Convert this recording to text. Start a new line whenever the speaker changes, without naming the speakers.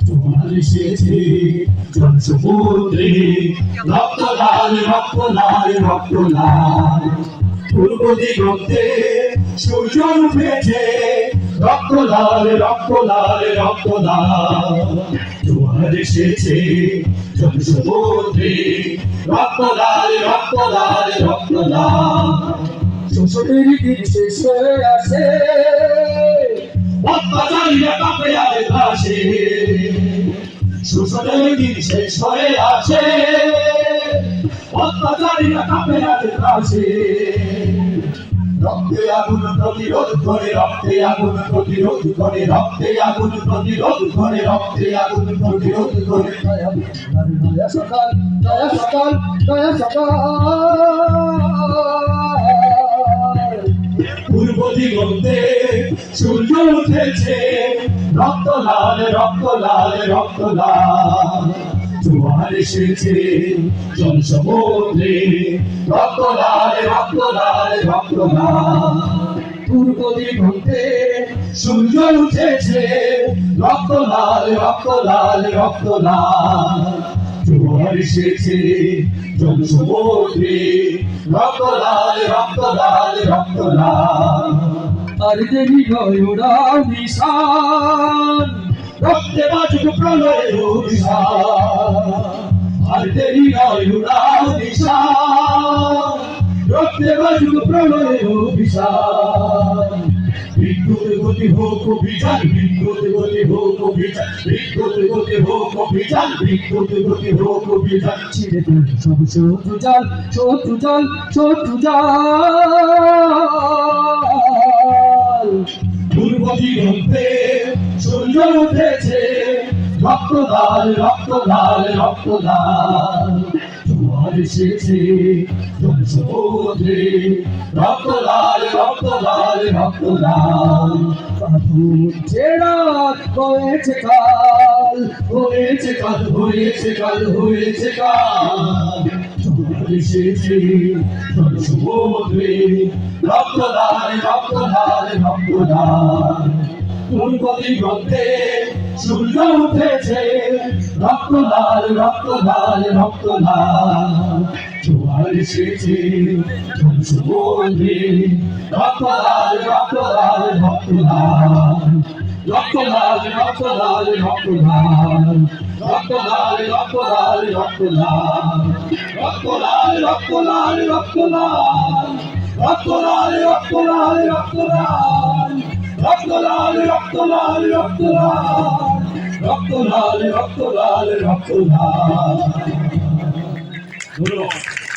জোয়ার এসেছে জল সমুদ্রে, রক্ত লাল রক্ত লাল রক্ত লাল। পূর্ব দিগন্তে সূর্য উঠেছে, রক্ত লাল রক্ত লাল রক্ত লাল। জোয়ার এসেছে জল সমুদ্রে, রক্ত লাল রক্ত লাল রক্ত লাল। শোষণের দিন শেষ হয়ে আসে, অত্যাচারীরা কাঁপে আর ভাসে। শোষণের দিন শেষ হয়ে আসে, অত্যাচারীরা কাঁপে আর ভাসে। রক্তে আগুন প্রতিরোধ করে, রক্তে আগুন প্রতিরোধ করে, রক্তে আগুন প্রতিরোধ করে, রক্তে আগুন প্রতিরোধ করে। নয়া সকাল নয়া সকাল নয়া সকাল। পূর্ব দিগন্তে সূর্য উঠেছে, রক্ত লাল রক্ত লাল রক্ত লাল। জোয়ার এসেছে জল সমুদ্রে, রক্ত লাল রক্ত লাল রক্ত লাল। পূর্ব দিগন্তে সূর্য উঠেছে, রক্ত লাল রক্ত লাল রক্ত লাল। জোয়ার এসেছে জল সমুদ্রে, রক্ত লাল রক্ত লাল রক্ত লাল। আর দেরি নয় ওরাও নিশান, রক্তে বাজুক প্রলয়ের অভিশান। আর দেরি নয় ওরাও নিশান, রক্তে বাজুক প্রলয়ের অভিশান। বিদ্যুৎ গতি হোক অভিযান, বিদ্যুৎ গতি হোক অভিযান, বিদ্যুৎ গতি হোক অভিযান, বিদ্যুৎ গতি হোক অভিযান। ছিঁড়ে দিন সব শত্রু জাল, শত্রু জাল, শত্রু জাল। পূর্ব দিগন্তে সূর্য উঠেছে, রক্ত লাল রক্ত লাল রক্ত লাল। জোয়ার এসেছে জল সমুদ্রে, রক্ত লাল রক্ত লাল রক্ত লাল। হয়েছে কাল হয়েছে কাল হয়েছে কাল হয়েছে কাল। জোয়ার এসেছে জল সমুদ্রে, রক্ত লাল রক্ত লাল রক্ত লাল। পূর্ব দিগন্তে সূর্য উঠেছে, রক্ত লাল রক্ত লাল রক্ত লাল। জোয়ার এসেছে জল সমুদ্রে, রক্ত লাল রক্ত লাল রক্ত লাল। রক্ত লাল রক্ত লাল রক্ত লাল, রক্ত লাল রক্ত লাল রক্ত লাল। রক্ত লাল রক্ত লাল রক্ত লাল, রক্ত লাল রক্ত লাল রক্ত লাল। রক্ত লাল রক্ত লাল রক্ত লাল, রক্ত লাল রক্ত লাল রক্ত লাল। ধন্যবাদ।